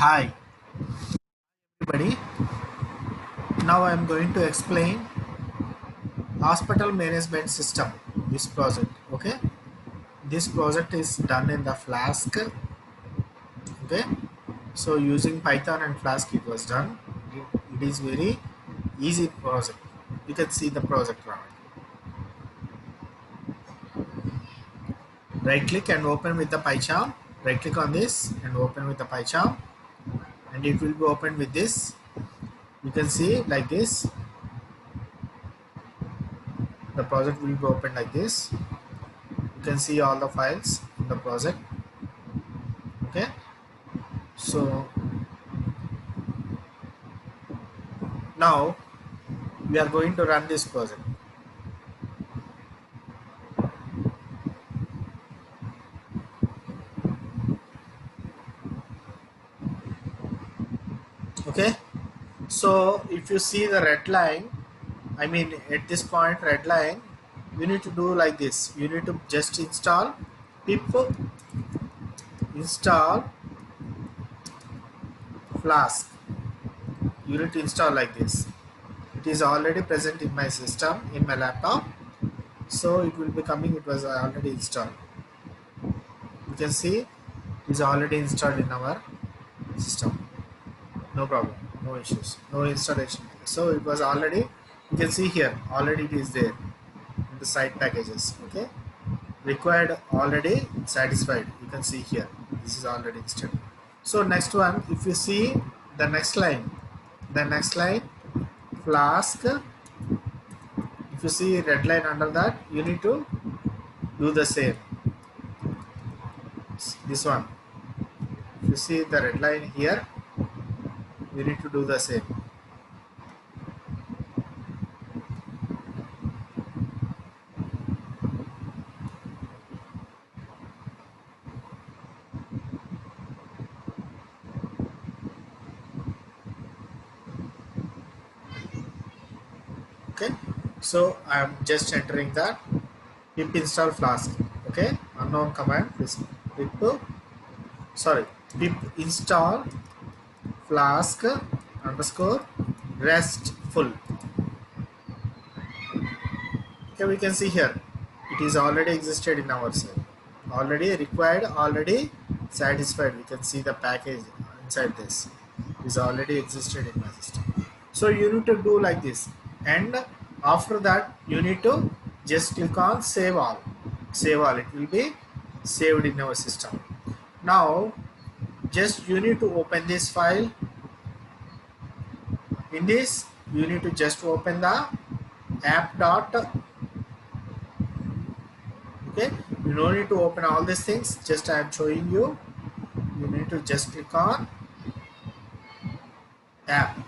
Hi everybody. Now I am going to explain hospital management system, this project. Okay, this project is done in the Flask. Okay, so using Python and Flask it was done. It is very easy project. You can see the project now. Right click and open with the PyCharm. Right click on this and open with the PyCharm, and it will be opened with this. You can see like this. The project will be opened like this. You can see all the files in the project. Okay, so now we are going to run this project. Okay, so if you see the red line, I mean at this point red line, you need to do like this. You need to just install pip install Flask. You need to install like this. It is already present in my system, in my laptop, so it will be coming. It was already installed. You can see it is already installed in our system. No problem, no issues, no installation. So it was already, you can see here already it is there in the site packages. Okay, required already satisfied, you can see here this is already installed. So next one, if you see the next line, Flask, if you see red line under that, you need to do the same. This one, if you see the red line here, you need to do the same. Okay, so I am just entering that pip install Flask. Okay, unknown command, pip install Flask underscore restful. Okay, we can see here it is already existed in our site, already required, already satisfied. We can see the package inside this is already existed in my system. So you need to do like this, and after that you need to just click on save all. It will be saved in our system. Now just you need to open this file. In this you need to just open the app dot. Okay, you don't need to open all these things, just I am showing you. You need to just click on app.py.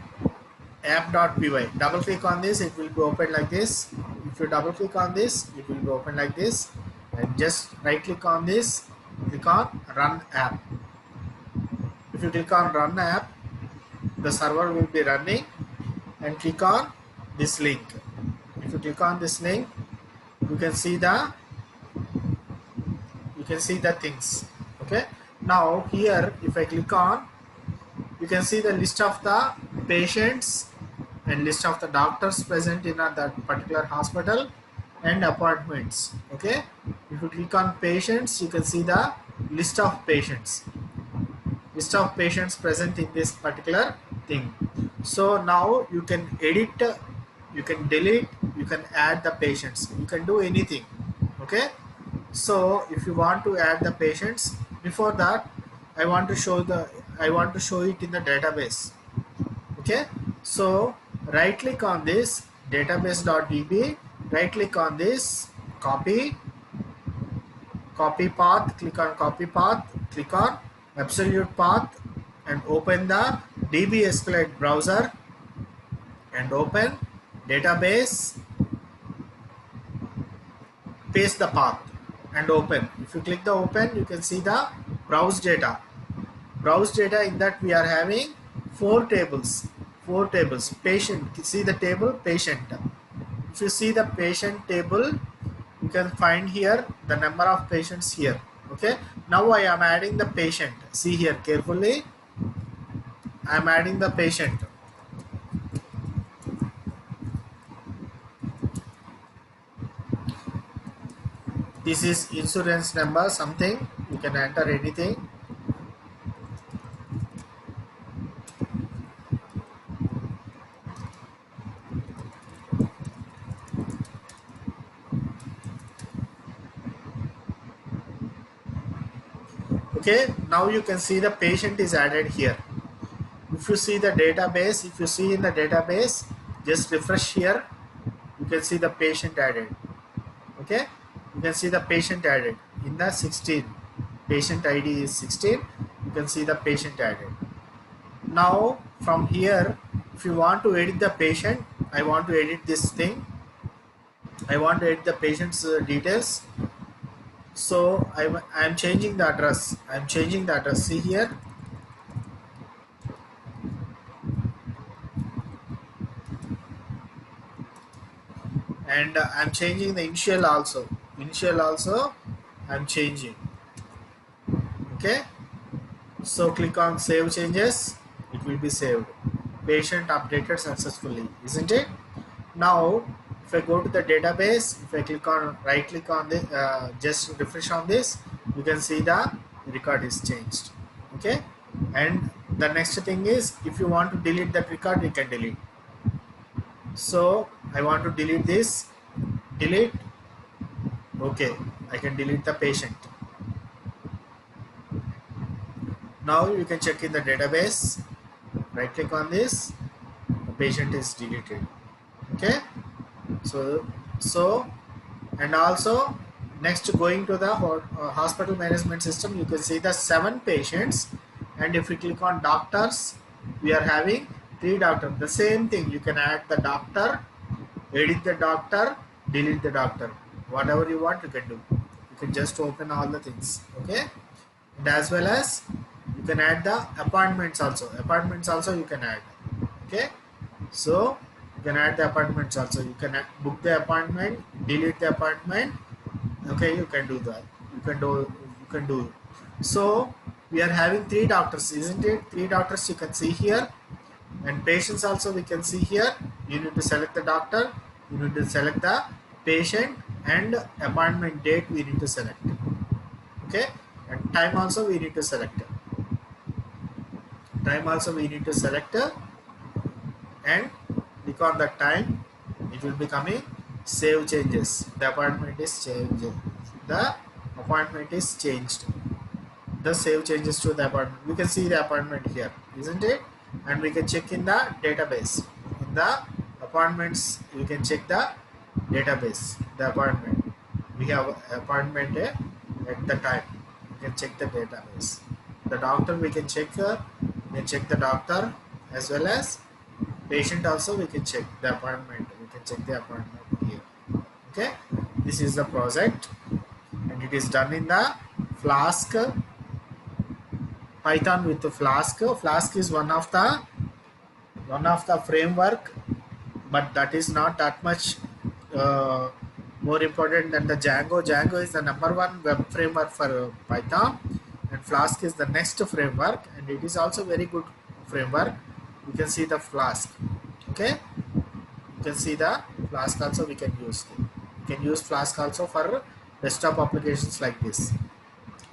Double click on this, it will be open like this. If you double click on this, it will be open like this, and just right click on this, click on run app. If you click on run app, the server will be running, and click on this link. If you click on this link, you can see the things. Okay, now here if I click on, you can see the list of the patients and list of the doctors present in that particular hospital and appointments. Okay, if you click on patients, you can see the list of patients present in this particular thing. So now you can edit, you can delete, you can add the patients, you can do anything. Okay, so if you want to add the patients, before that I want to show it in the database. Okay, so right click on this database.db, right click on this copy path, click on copy path, click on absolute path, and open the DB SQLite browser and open database, paste the path and open. If you click the open, you can see the browse data. In that we are having four tables. Patient, see the table patient. If you see the patient table, you can find here the number of patients here. Okay, now I am adding the patient. See here carefully, I'm adding the patient. This is insurance number something, you can enter anything. Okay, now you can see the patient is added here. If you see the database, if you see in the database, just refresh here, you can see the patient added. Okay, you can see the patient added in the 16, patient ID is 16, you can see the patient added. Now from here, if you want to edit the patient, I want to edit this thing, I want to edit the patient's details. So I'm changing the address, I'm changing the address, see here, and I'm changing the initial also I'm changing. Okay, so click on save changes, it will be saved, patient updated successfully, isn't it? Now if I go to the database, if I click on right click on this, just refresh on this, you can see the record is changed. Okay, and the next thing is, if you want to delete that record, you can delete. So I want to delete this, delete. Okay, I can delete the patient. Now you can check in the database, right click on this, the patient is deleted. Okay, so and also next, going to the hospital management system, you can see the 7 patients, and if we click on doctors, we are having 3 doctors. The same thing, you can add the doctor, edit the doctor, delete the doctor, whatever you want you can do. You can just open all the things. Okay, and as well as you can add the appointments also, you can add. Okay, so you can add the appointments also, you can book the appointment, delete the appointment. Okay, you can do that, you can do. So we are having 3 doctors, isn't it? 3 doctors you can see here, and patients also we can see here. You need to select the doctor, you need to select the patient, and appointment date we need to select. Okay, and time also we need to select, and click on the time, it will be coming save changes, the appointment is changed, the appointment is changed, the save changes to the appointment. We can see the appointment here, isn't it? And we can check in the database, in the appointments you can check the database, the appointment, we have appointment at the time, you can check the database. The doctor we can check the doctor, as well as patient also we can check the appointment, we can check the appointment here. Okay, this is the project, and it is done in the Flask, Python with the Flask. Flask is one of the framework, but that is not that much uh, more important than the Django. Django is the number 1 web framework for Python, and Flask is the next framework, and it is also very good framework. You can see the Flask. Okay, you can see the Flask also we can use. You can use Flask also for desktop applications like this.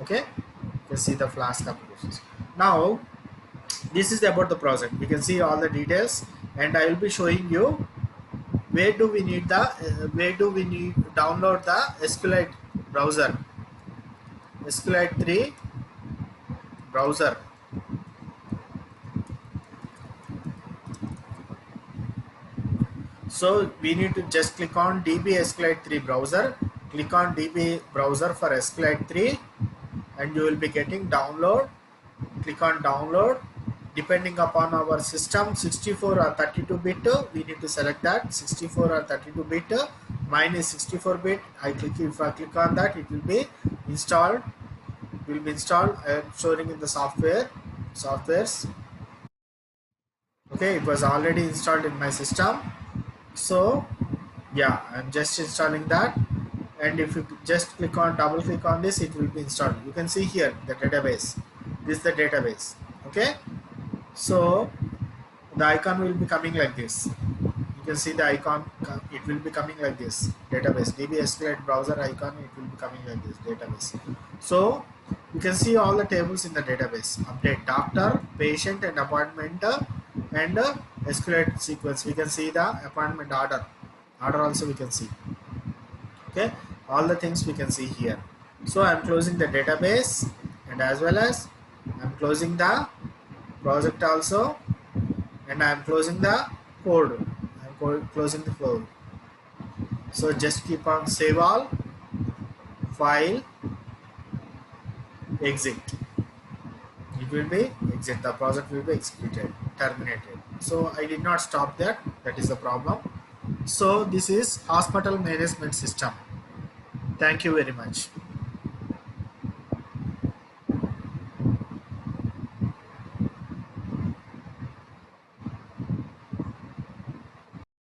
Okay, you can see the Flask applications. Now this is about the project, we can see all the details, and I will be showing you where do we need download the SQLite browser, SQLite 3 browser. So we need to just click on DB SQLite 3 browser, click on DB browser for SQLite 3, and you will be getting download. Click on download. Depending upon our system, 64 or 32 bit, we need to select that, 64 or 32 bit. Mine is 64 bit. If I click on that, it will be installed. I am showing in the softwares. Okay, it was already installed in my system. So yeah, I'm just installing that, and if you just double click on this, it will be installed. You can see here the database, this is the database. Okay, So the icon will be coming like this. You can see the icon, it will be coming like this: database DB SQLite browser icon. It will be coming like this: database. So you can see all the tables in the database: update doctor, patient, and appointment, and SQLite sequence. We can see the appointment order also we can see. Okay, all the things we can see here. So I'm closing the database, and as well as I'm closing the project also, and I'm closing the code. I'm closing the code. So just keep on save all, file, exit. It will be exit. The project will be executed, terminated. So I did not stop that. That is the problem. So this is hospital management system. Thank you very much.